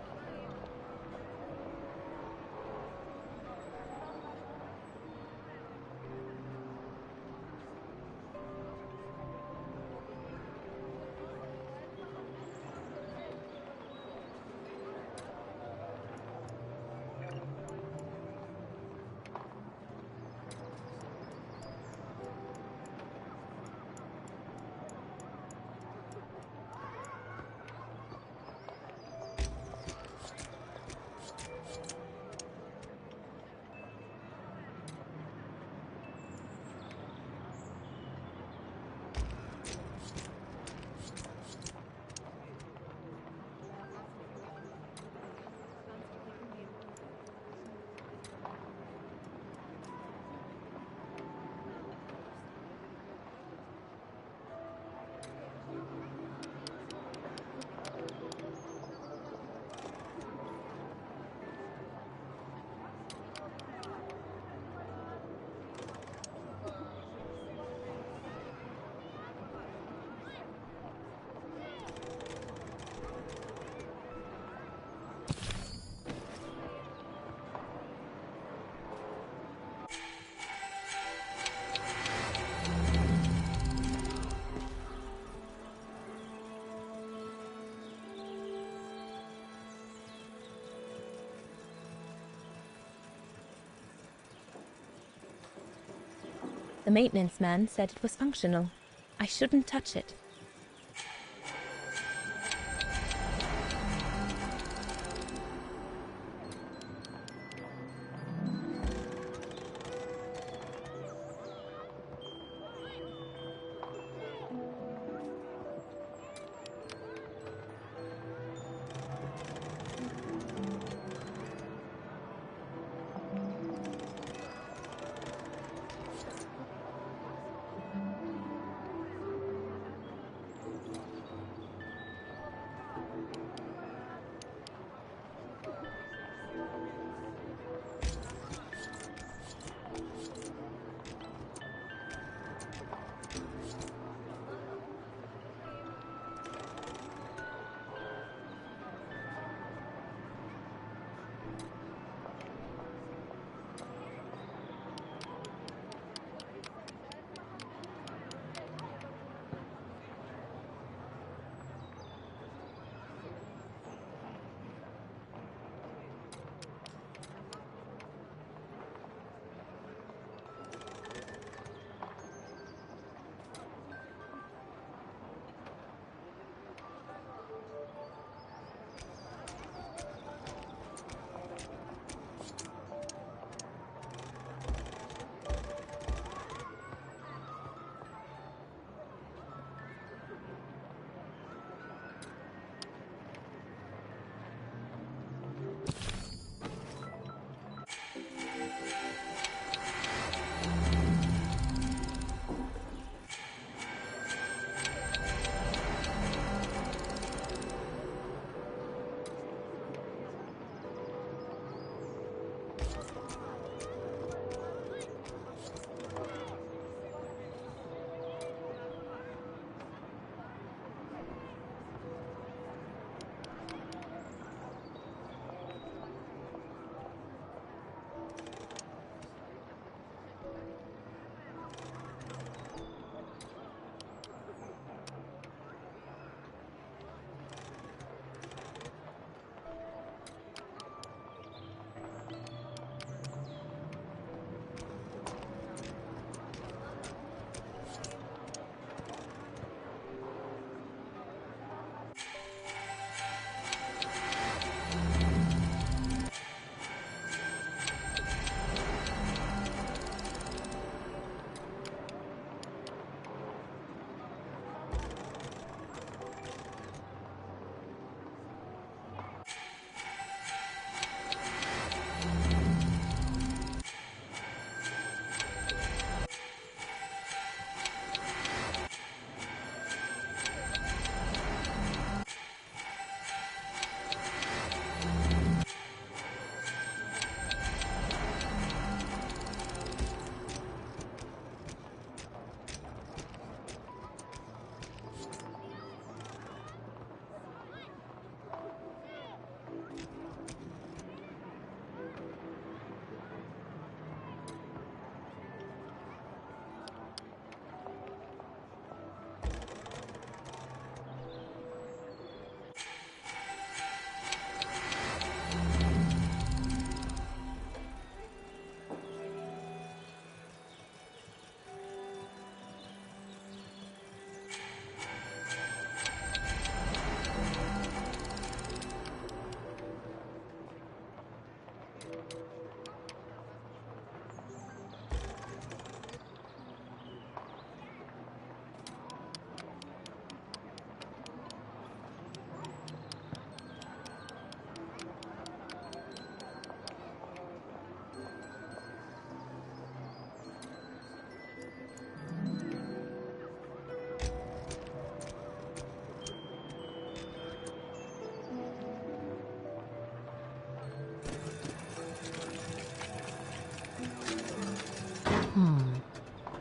The maintenance man said it was functional. I shouldn't touch it.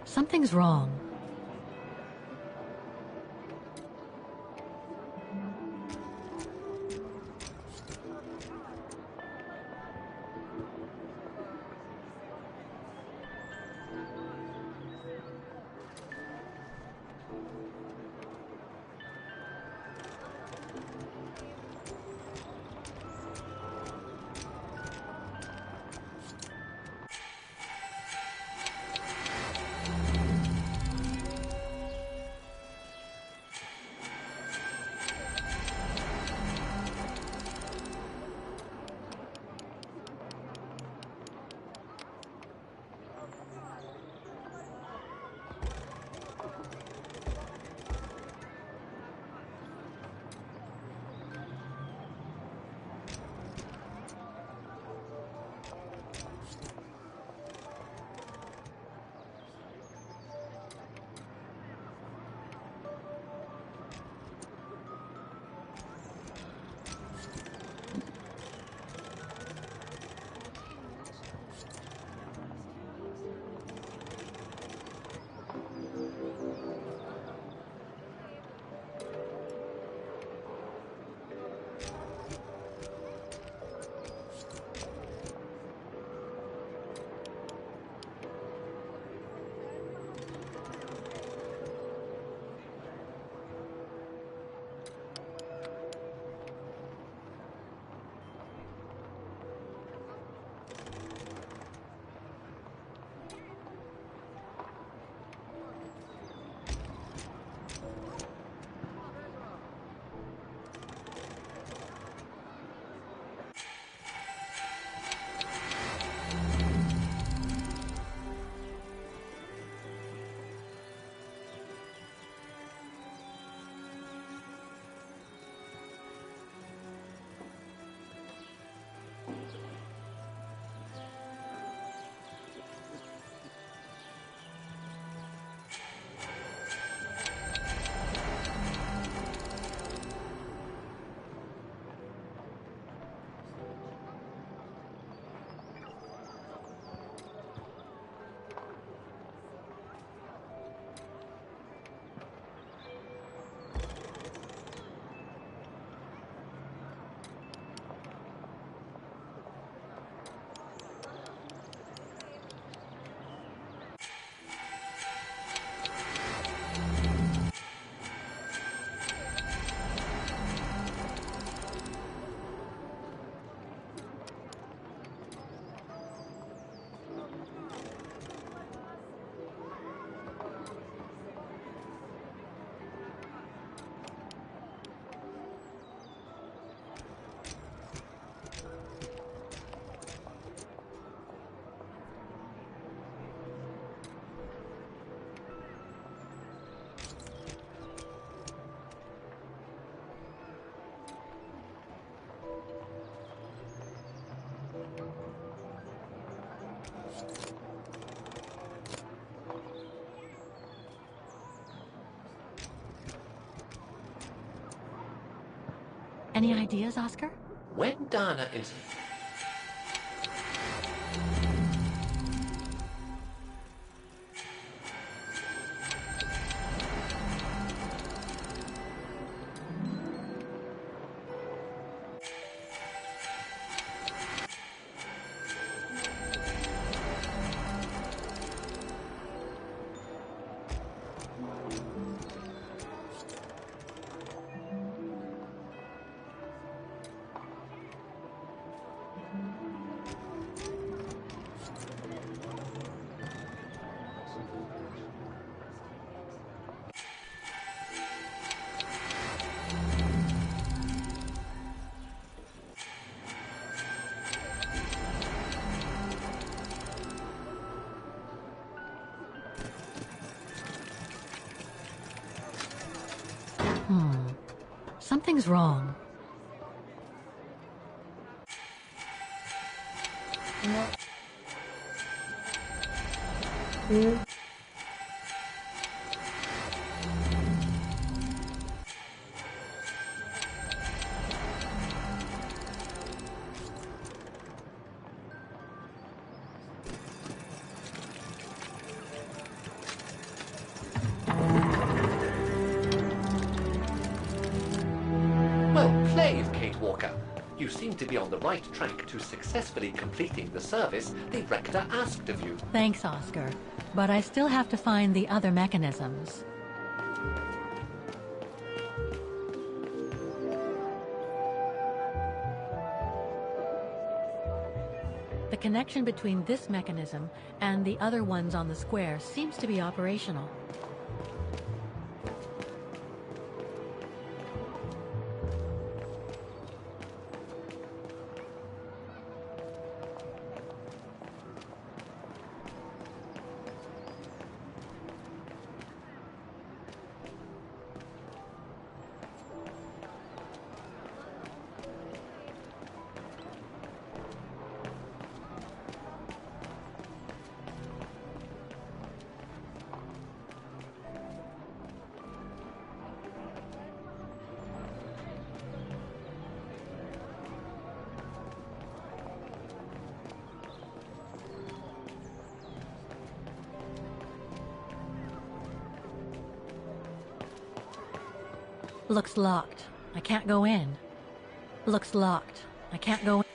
Something's wrong. Any ideas, Oscar? When Dana is... Something's wrong. Well played, Kate Walker. You seem to be on the right track to successfully completing the service the Rector asked of you. Thanks, Oscar. But I still have to find the other mechanisms. The connection between this mechanism and the other ones on the square seems to be operational. Looks locked. I can't go in. Looks locked. I can't go in.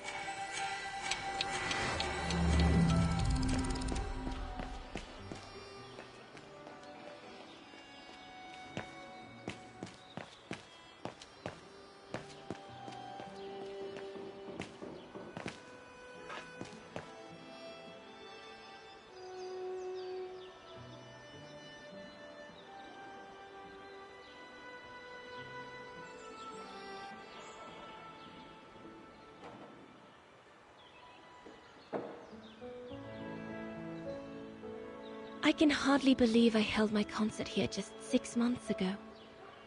I can hardly believe I held my concert here just 6 months ago.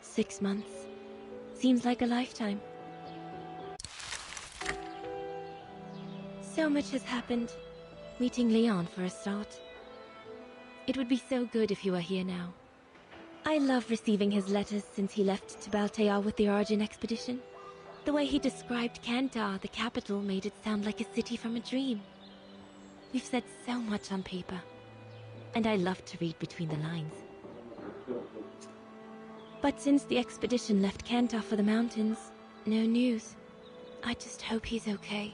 6 months. Seems like a lifetime. So much has happened. Meeting Leon for a start. It would be so good if you were here now. I love receiving his letters since he left to Baltear with the Origin expedition. The way he described Kantar, the capital, made it sound like a city from a dream. We've said so much on paper. And I love to read between the lines. But since the expedition left Kantar for the mountains, no news. I just hope he's okay.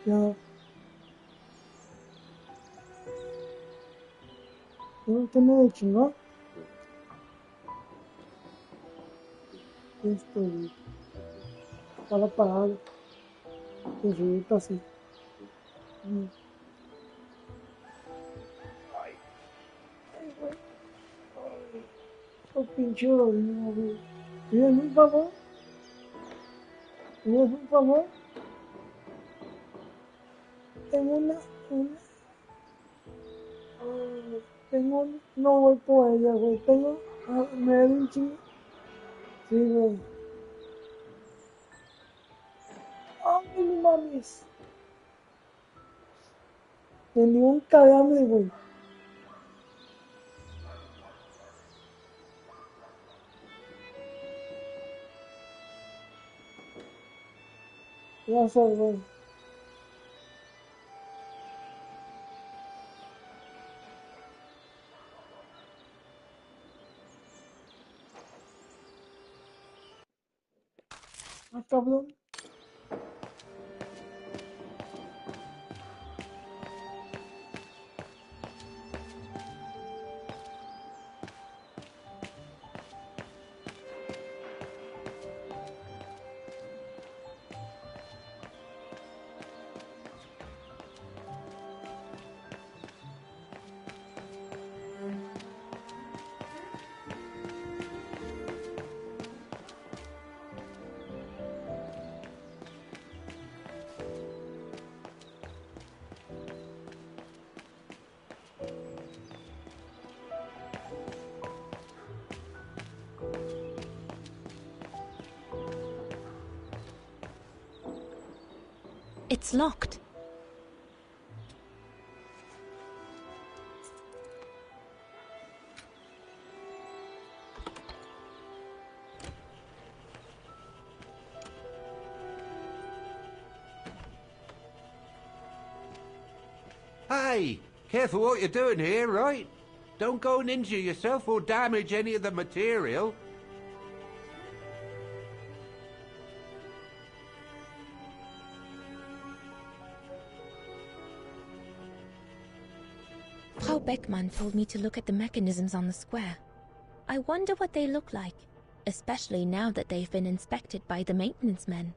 Ya. ¿No tiene de chingar? Estaba parado. Perrito así. Ay, güey. Ay, oh, pinche dormido, güey. ¿Tienes un favor? ¿Tienes un favor? Tengo tengo, no voy por ella, güey. Me da un chingo. Sí, güey. Ay, no mames. Tenía un calambre, güey. Ya se voy. Ah, cabrón. It's locked. Hey, careful what you're doing here, right? Don't go and injure yourself or damage any of the material. Frau Beckmann told me to look at the mechanisms on the square. I wonder what they look like, especially now that they've been inspected by the maintenance men.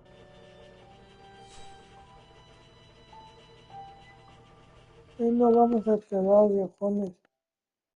Y no vamos a quedar, viejones.